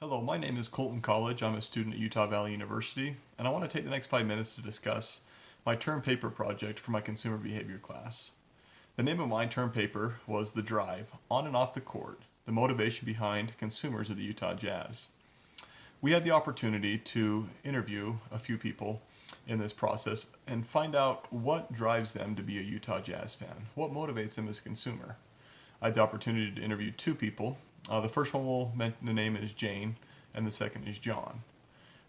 Hello, my name is Colton College. I'm a student at Utah Valley University, and I want to take the next 5 minutes to discuss my term paper project for my consumer behavior class. The name of my term paper was The Drive, On and Off the Court, the motivation behind consumers of the Utah Jazz. We had the opportunity to interview a few people in this process and find out what drives them to be a Utah Jazz fan, what motivates them as a consumer. I had the opportunity to interview two people. The first one will mention the name is Jane, and the second is John.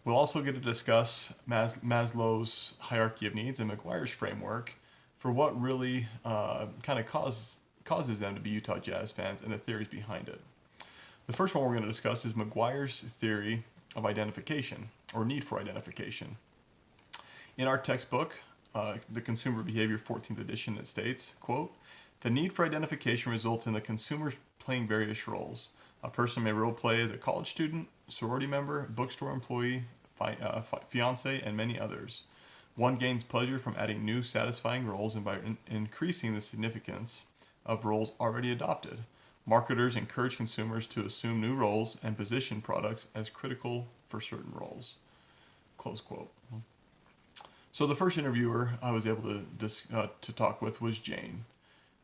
We'll also get to discuss Maslow's hierarchy of needs and McGuire's framework for what really causes them to be Utah Jazz fans and the theories behind it. The first one we're going to discuss is McGuire's theory of identification, or need for identification. In our textbook, the Consumer Behavior 14th edition, it states, quote, "The need for identification results in the consumer playing various roles. A person may role play as a college student, sorority member, bookstore employee, fiance, and many others. One gains pleasure from adding new satisfying roles and by increasing the significance of roles already adopted. Marketers encourage consumers to assume new roles and position products as critical for certain roles." Close quote. So the first interviewer I was able to talk with was Jane.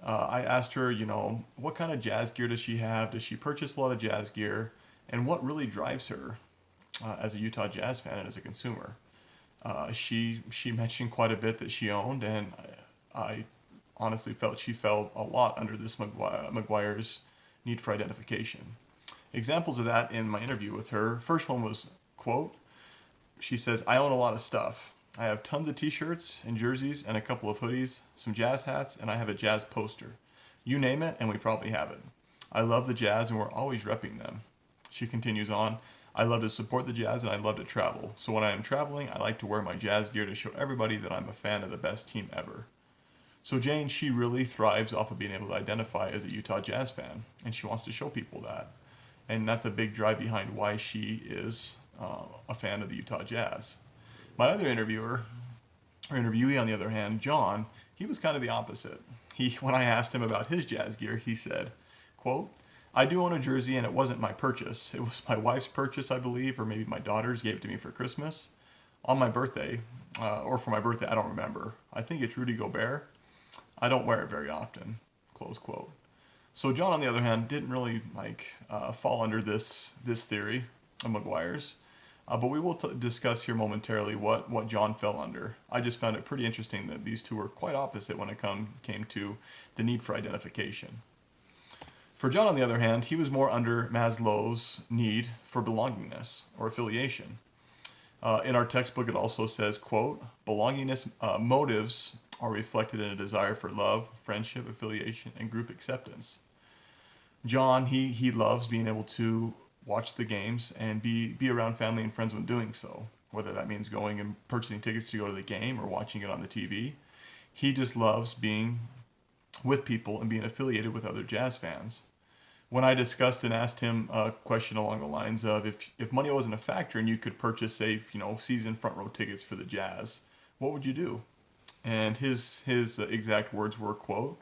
I asked her, what kind of jazz gear does she have? Does she purchase a lot of jazz gear? And what really drives her as a Utah Jazz fan and as a consumer? She mentioned quite a bit that she owned, and I honestly felt she fell a lot under this McGuire's need for identification. Examples of that in my interview with her, first one was, quote, she says, "I own a lot of stuff. I have tons of t-shirts and jerseys and a couple of hoodies, some jazz hats, and I have a jazz poster. You name it, and we probably have it. I love the Jazz, and we're always repping them." She continues on, "I love to support the Jazz, and I love to travel. So when I am traveling, I like to wear my Jazz gear to show everybody that I'm a fan of the best team ever." So Jane, she really thrives off of being able to identify as a Utah Jazz fan, and she wants to show people that. And that's a big drive behind why she is a fan of the Utah Jazz. My other interviewee on the other hand, John, he was kind of the opposite. When I asked him about his jazz gear, he said, quote, "I do own a jersey and it wasn't my purchase. It was my wife's purchase, I believe, or maybe my daughter's gave it to me for Christmas. On my birthday, or for my birthday, I don't remember. I think it's Rudy Gobert. I don't wear it very often." Close quote. So John, on the other hand, didn't really fall under this theory of McGuire's. But we will discuss here momentarily what John fell under. I just found it pretty interesting that these two were quite opposite when it came to the need for identification. For John, on the other hand, he was more under Maslow's need for belongingness or affiliation. In our textbook, it also says, quote, "Belongingness motives are reflected in a desire for love, friendship, affiliation, and group acceptance." John, he loves being able to watch the games and be around family and friends when doing so, whether that means going and purchasing tickets to go to the game or watching it on the TV. He just loves being with people and being affiliated with other Jazz fans. When I discussed and asked him a question along the lines of if money wasn't a factor and you could purchase, say, season front row tickets for the Jazz, what would you do? And his exact words were, quote,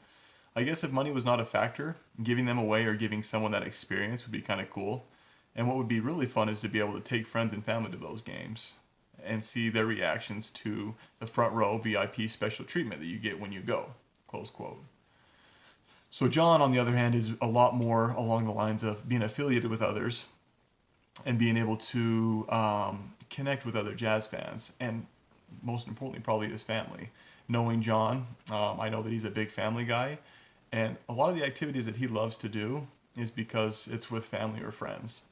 "I guess if money was not a factor, giving them away or giving someone that experience would be kind of cool. And what would be really fun is to be able to take friends and family to those games and see their reactions to the front row VIP special treatment that you get when you go." Close quote. So John, on the other hand, is a lot more along the lines of being affiliated with others and being able to connect with other Jazz fans, and most importantly, probably his family. Knowing John, I know that he's a big family guy, and a lot of the activities that he loves to do is because it's with family or friends.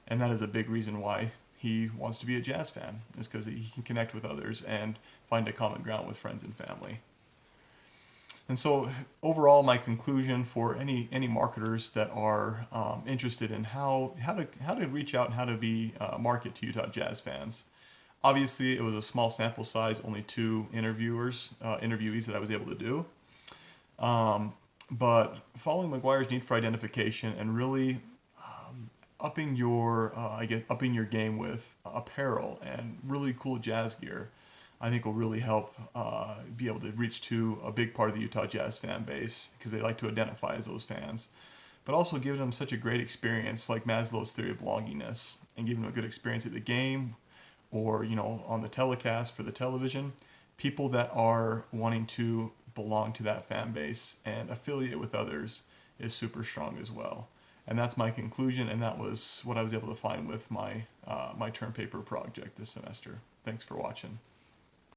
And that is a big reason why he wants to be a Jazz fan, is because he can connect with others and find a common ground with friends and family. And so overall, my conclusion for any marketers that are interested in how to reach out and how to be market to Utah Jazz fans. Obviously, it was a small sample size, only two interviewees that I was able to do. But following McGuire's need for identification and really upping your game with apparel and really cool jazz gear, I think will really help be able to reach to a big part of the Utah Jazz fan base because they like to identify as those fans. but also giving them such a great experience, like Maslow's theory of belongingness, and giving them a good experience at the game, or on the telecast for the television. People that are wanting to belong to that fan base and affiliate with others is super strong as well. And that's my conclusion, and that was what I was able to find with my term paper project this semester. Thanks for watching.